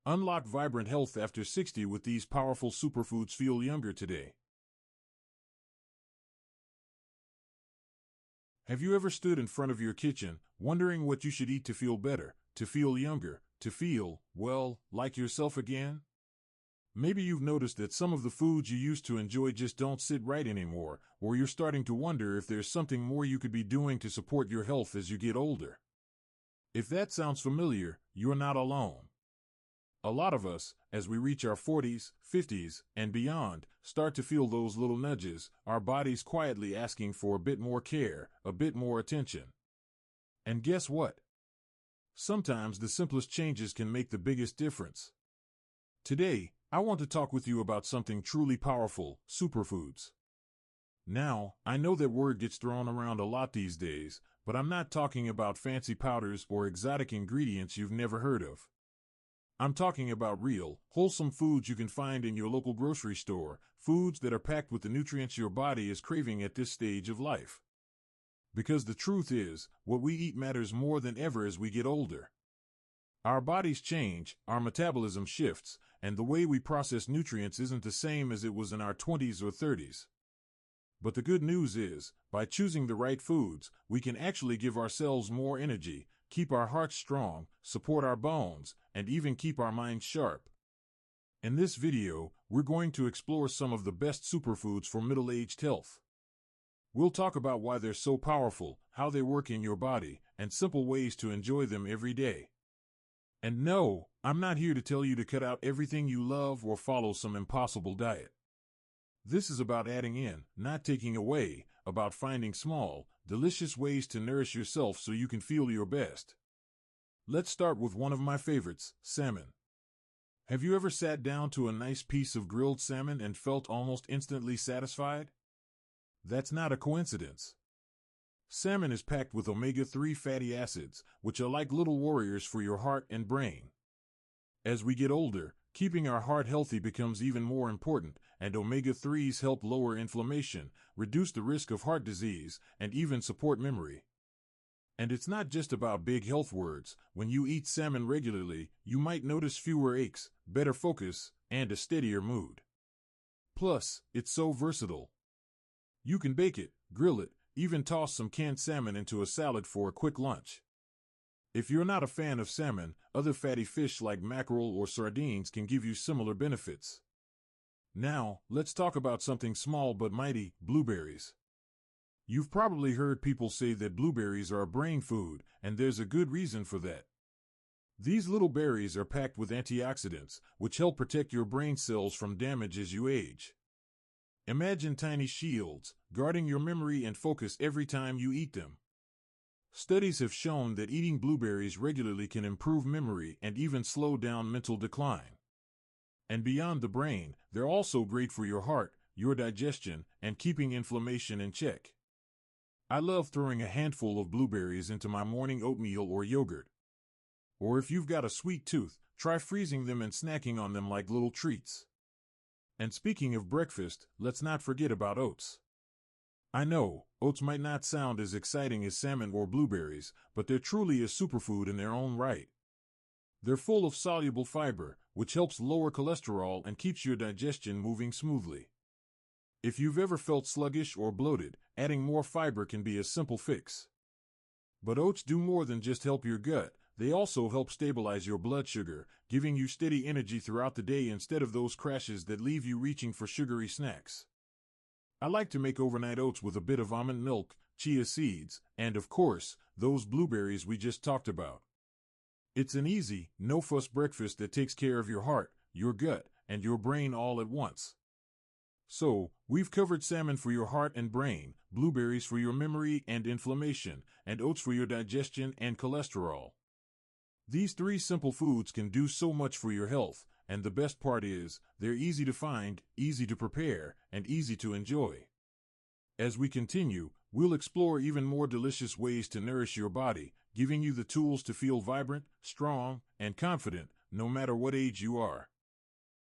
Unlock vibrant health after 60 with these powerful superfoods. Feel younger today. Have you ever stood in front of your kitchen, wondering what you should eat to feel better, to feel younger, to feel, well, like yourself again? Maybe you've noticed that some of the foods you used to enjoy just don't sit right anymore, or you're starting to wonder if there's something more you could be doing to support your health as you get older. If that sounds familiar, you're not alone. A lot of us, as we reach our 40s, 50s, and beyond, start to feel those little nudges, our bodies quietly asking for a bit more care, a bit more attention. And guess what? Sometimes the simplest changes can make the biggest difference. Today, I want to talk with you about something truly powerful: superfoods. Now, I know that word gets thrown around a lot these days, but I'm not talking about fancy powders or exotic ingredients you've never heard of. I'm talking about real, wholesome foods you can find in your local grocery store, foods that are packed with the nutrients your body is craving at this stage of life. Because the truth is, what we eat matters more than ever as we get older. Our bodies change, our metabolism shifts, and the way we process nutrients isn't the same as it was in our 20s or 30s. But the good news is, by choosing the right foods, we can actually give ourselves more energy, keep our hearts strong, support our bones, and even keep our minds sharp. In this video, we're going to explore some of the best superfoods for middle-aged health. We'll talk about why they're so powerful, how they work in your body, and simple ways to enjoy them every day. And no, I'm not here to tell you to cut out everything you love or follow some impossible diet. This is about adding in, not taking away, about finding small, delicious ways to nourish yourself so you can feel your best. Let's start with one of my favorites, salmon. Have you ever sat down to a nice piece of grilled salmon and felt almost instantly satisfied? That's not a coincidence. Salmon is packed with omega-3 fatty acids, which are like little warriors for your heart and brain. As we get older, keeping our heart healthy becomes even more important, and omega-3s help lower inflammation, reduce the risk of heart disease, and even support memory. And it's not just about big health words. When you eat salmon regularly, you might notice fewer aches, better focus, and a steadier mood. Plus, it's so versatile. You can bake it, grill it, even toss some canned salmon into a salad for a quick lunch. If you're not a fan of salmon, other fatty fish like mackerel or sardines can give you similar benefits. Now, let's talk about something small but mighty: blueberries. You've probably heard people say that blueberries are a brain food, and there's a good reason for that. These little berries are packed with antioxidants, which help protect your brain cells from damage as you age. Imagine tiny shields, guarding your memory and focus every time you eat them. Studies have shown that eating blueberries regularly can improve memory and even slow down mental decline. And beyond the brain, they're also great for your heart, your digestion, and keeping inflammation in check. I love throwing a handful of blueberries into my morning oatmeal or yogurt. Or if you've got a sweet tooth, try freezing them and snacking on them like little treats. And speaking of breakfast, let's not forget about oats. I know, oats might not sound as exciting as salmon or blueberries, but they're truly a superfood in their own right. They're full of soluble fiber, which helps lower cholesterol and keeps your digestion moving smoothly. If you've ever felt sluggish or bloated, adding more fiber can be a simple fix. But oats do more than just help your gut. They also help stabilize your blood sugar, giving you steady energy throughout the day instead of those crashes that leave you reaching for sugary snacks. I like to make overnight oats with a bit of almond milk, chia seeds, and of course, those blueberries we just talked about. It's an easy, no-fuss breakfast that takes care of your heart, your gut, and your brain all at once. So, we've covered salmon for your heart and brain, blueberries for your memory and inflammation, and oats for your digestion and cholesterol. These three simple foods can do so much for your health, and the best part is, they're easy to find, easy to prepare, and easy to enjoy. As we continue, we'll explore even more delicious ways to nourish your body, giving you the tools to feel vibrant, strong, and confident, no matter what age you are.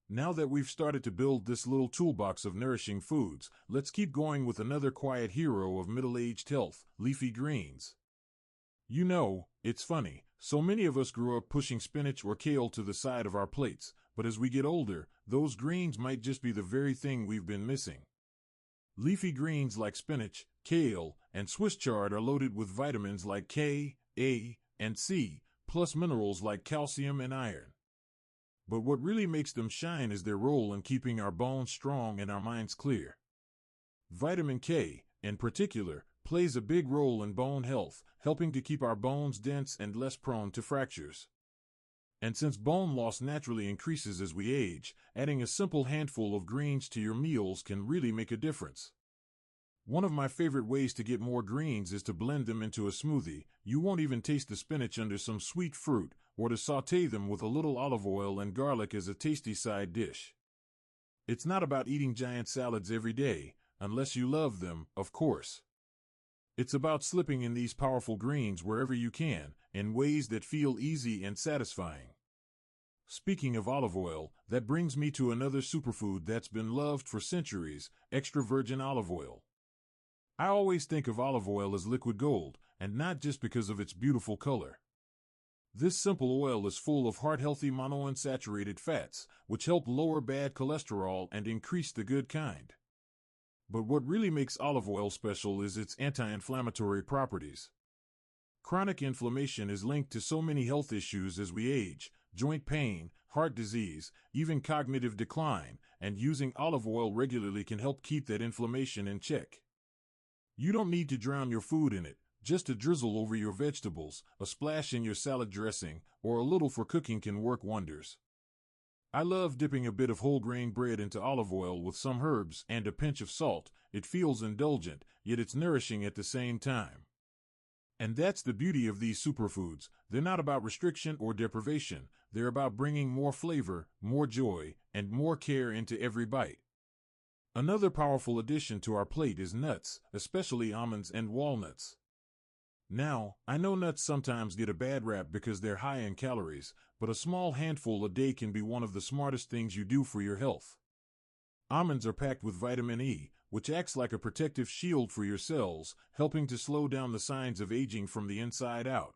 Now that we've started to build this little toolbox of nourishing foods, let's keep going with another quiet hero of middle-aged health: leafy greens. You know, it's funny, So many of us grew up pushing spinach or kale to the side of our plates, but as we get older, those greens might just be the very thing we've been missing. Leafy greens like spinach, kale, and Swiss chard are loaded with vitamins like K, A, and C, plus minerals like calcium and iron. But what really makes them shine is their role in keeping our bones strong and our minds clear. Vitamin K, in particular, plays a big role in bone health, helping to keep our bones dense and less prone to fractures. And since bone loss naturally increases as we age, adding a simple handful of greens to your meals can really make a difference. One of my favorite ways to get more greens is to blend them into a smoothie. You won't even taste the spinach under some sweet fruit, or to sauté them with a little olive oil and garlic as a tasty side dish. It's not about eating giant salads every day, unless you love them, of course. It's about slipping in these powerful greens wherever you can, in ways that feel easy and satisfying. Speaking of olive oil, that brings me to another superfood that's been loved for centuries, extra virgin olive oil. I always think of olive oil as liquid gold, and not just because of its beautiful color. This simple oil is full of heart-healthy monounsaturated fats, which help lower bad cholesterol and increase the good kind. But what really makes olive oil special is its anti-inflammatory properties. Chronic inflammation is linked to so many health issues as we age: joint pain, heart disease, even cognitive decline, and using olive oil regularly can help keep that inflammation in check. You don't need to drown your food in it. Just a drizzle over your vegetables, a splash in your salad dressing, or a little for cooking can work wonders. I love dipping a bit of whole grain bread into olive oil with some herbs and a pinch of salt. It feels indulgent, yet it's nourishing at the same time. And that's the beauty of these superfoods. They're not about restriction or deprivation. They're about bringing more flavor, more joy, and more care into every bite. Another powerful addition to our plate is nuts, especially almonds and walnuts. Now, I know nuts sometimes get a bad rap because they're high in calories, but a small handful a day can be one of the smartest things you do for your health. Almonds are packed with vitamin E, which acts like a protective shield for your cells, helping to slow down the signs of aging from the inside out.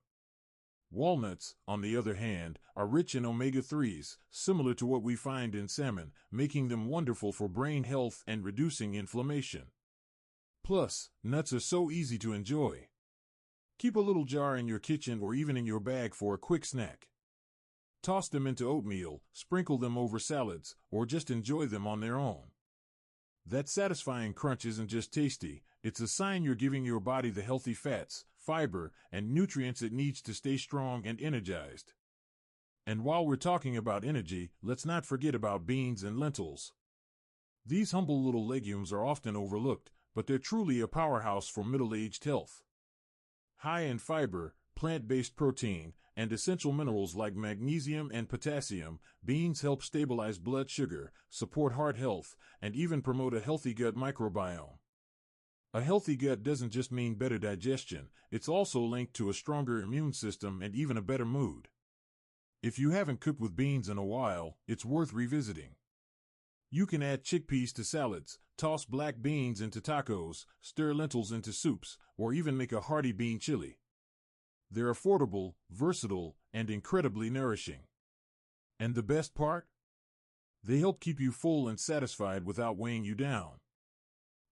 Walnuts, on the other hand, are rich in omega-3s, similar to what we find in salmon, making them wonderful for brain health and reducing inflammation. Plus, nuts are so easy to enjoy. Keep a little jar in your kitchen or even in your bag for a quick snack. Toss them into oatmeal, sprinkle them over salads, or just enjoy them on their own. That satisfying crunch isn't just tasty, it's a sign you're giving your body the healthy fats, fiber, and nutrients it needs to stay strong and energized. And while we're talking about energy, let's not forget about beans and lentils. These humble little legumes are often overlooked, but they're truly a powerhouse for middle-aged health. High in fiber, plant-based protein, and essential minerals like magnesium and potassium, beans help stabilize blood sugar, support heart health, and even promote a healthy gut microbiome. A healthy gut doesn't just mean better digestion, it's also linked to a stronger immune system and even a better mood. If you haven't cooked with beans in a while, it's worth revisiting. You can add chickpeas to salads, toss black beans into tacos, stir lentils into soups, or even make a hearty bean chili. They're affordable, versatile, and incredibly nourishing. And the best part? They help keep you full and satisfied without weighing you down.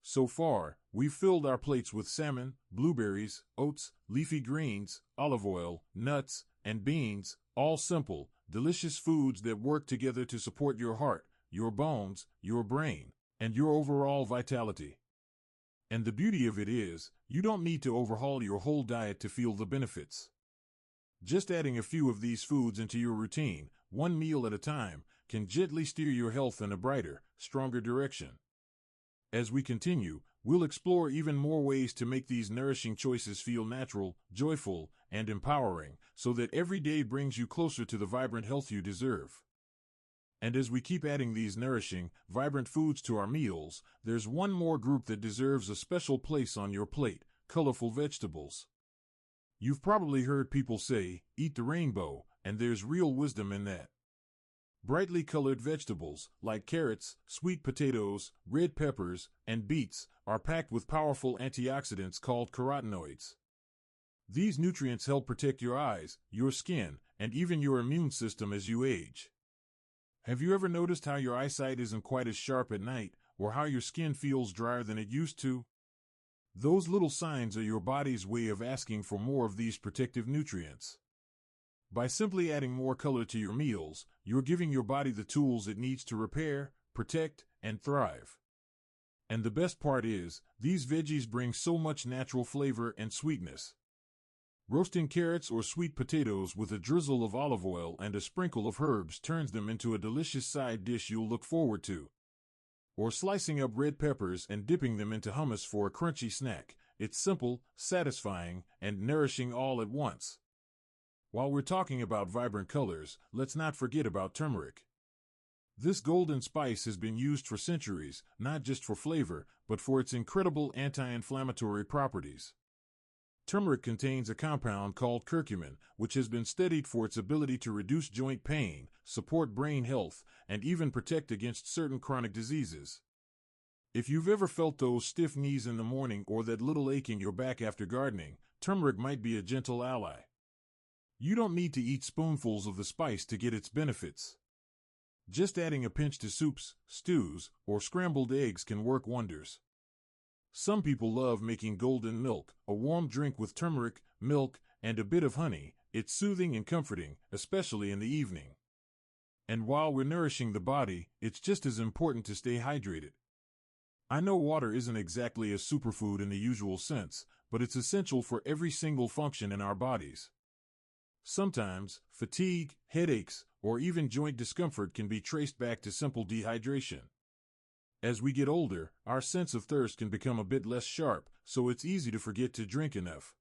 So far, we've filled our plates with salmon, blueberries, oats, leafy greens, olive oil, nuts, and beans, all simple, delicious foods that work together to support your heart, your bones, your brain, and your overall vitality. And the beauty of it is, you don't need to overhaul your whole diet to feel the benefits. Just adding a few of these foods into your routine, one meal at a time, can gently steer your health in a brighter, stronger direction. As we continue, we'll explore even more ways to make these nourishing choices feel natural, joyful, and empowering, so that every day brings you closer to the vibrant health you deserve. And as we keep adding these nourishing, vibrant foods to our meals, there's one more group that deserves a special place on your plate: colorful vegetables. You've probably heard people say, "Eat the rainbow," and there's real wisdom in that. Brightly colored vegetables, like carrots, sweet potatoes, red peppers, and beets, are packed with powerful antioxidants called carotenoids. These nutrients help protect your eyes, your skin, and even your immune system as you age. Have you ever noticed how your eyesight isn't quite as sharp at night, or how your skin feels drier than it used to? Those little signs are your body's way of asking for more of these protective nutrients. By simply adding more color to your meals, you're giving your body the tools it needs to repair, protect, and thrive. And the best part is, these veggies bring so much natural flavor and sweetness. Roasting carrots or sweet potatoes with a drizzle of olive oil and a sprinkle of herbs turns them into a delicious side dish you'll look forward to. Or slicing up red peppers and dipping them into hummus for a crunchy snack. It's simple, satisfying, and nourishing all at once. While we're talking about vibrant colors, let's not forget about turmeric. This golden spice has been used for centuries, not just for flavor, but for its incredible anti-inflammatory properties. Turmeric contains a compound called curcumin, which has been studied for its ability to reduce joint pain, support brain health, and even protect against certain chronic diseases. If you've ever felt those stiff knees in the morning or that little ache in your back after gardening, turmeric might be a gentle ally. You don't need to eat spoonfuls of the spice to get its benefits. Just adding a pinch to soups, stews, or scrambled eggs can work wonders. Some people love making golden milk, a warm drink with turmeric, milk, and a bit of honey. It's soothing and comforting, especially in the evening. And while we're nourishing the body, it's just as important to stay hydrated. I know water isn't exactly a superfood in the usual sense, but it's essential for every single function in our bodies. Sometimes, fatigue, headaches, or even joint discomfort can be traced back to simple dehydration. As we get older, our sense of thirst can become a bit less sharp, so it's easy to forget to drink enough.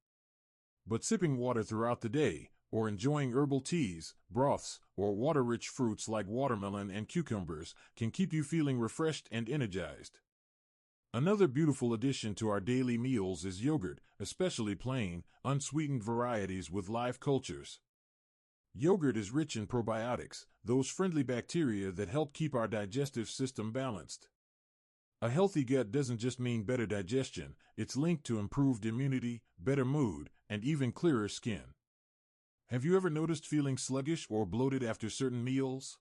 But sipping water throughout the day, or enjoying herbal teas, broths, or water-rich fruits like watermelon and cucumbers can keep you feeling refreshed and energized. Another beautiful addition to our daily meals is yogurt, especially plain, unsweetened varieties with live cultures. Yogurt is rich in probiotics, those friendly bacteria that help keep our digestive system balanced. A healthy gut doesn't just mean better digestion, it's linked to improved immunity, better mood, and even clearer skin. Have you ever noticed feeling sluggish or bloated after certain meals?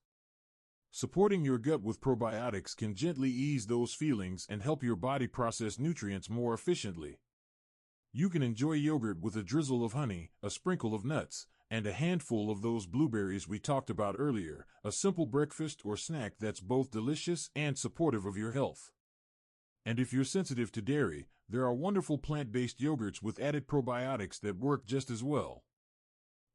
Supporting your gut with probiotics can gently ease those feelings and help your body process nutrients more efficiently. You can enjoy yogurt with a drizzle of honey, a sprinkle of nuts, and a handful of those blueberries we talked about earlier, a simple breakfast or snack that's both delicious and supportive of your health. And if you're sensitive to dairy, there are wonderful plant-based yogurts with added probiotics that work just as well.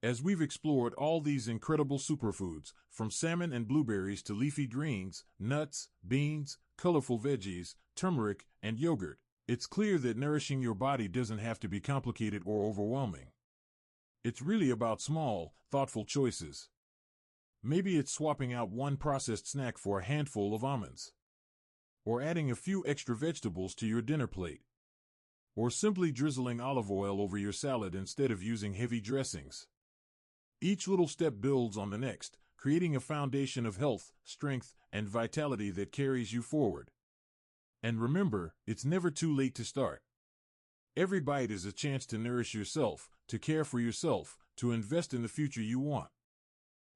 As we've explored all these incredible superfoods, from salmon and blueberries to leafy greens, nuts, beans, colorful veggies, turmeric, and yogurt, it's clear that nourishing your body doesn't have to be complicated or overwhelming. It's really about small, thoughtful choices. Maybe it's swapping out one processed snack for a handful of almonds. Or adding a few extra vegetables to your dinner plate. Or simply drizzling olive oil over your salad instead of using heavy dressings. Each little step builds on the next, creating a foundation of health, strength, and vitality that carries you forward. And remember, it's never too late to start. Every bite is a chance to nourish yourself, to care for yourself, to invest in the future you want.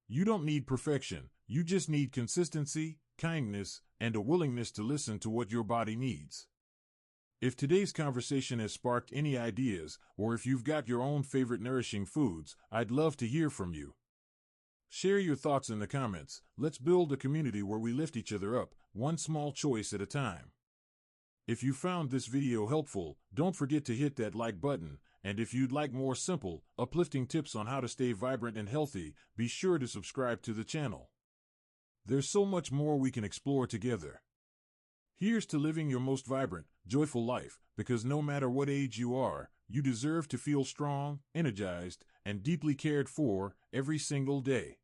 You don't need perfection, you just need consistency, kindness, and a willingness to listen to what your body needs. If today's conversation has sparked any ideas, or if you've got your own favorite nourishing foods, I'd love to hear from you. Share your thoughts in the comments. Let's build a community where we lift each other up, one small choice at a time. If you found this video helpful, don't forget to hit that like button, and if you'd like more simple, uplifting tips on how to stay vibrant and healthy, be sure to subscribe to the channel. There's so much more we can explore together. Here's to living your most vibrant, joyful life, because no matter what age you are, you deserve to feel strong, energized, and deeply cared for every single day.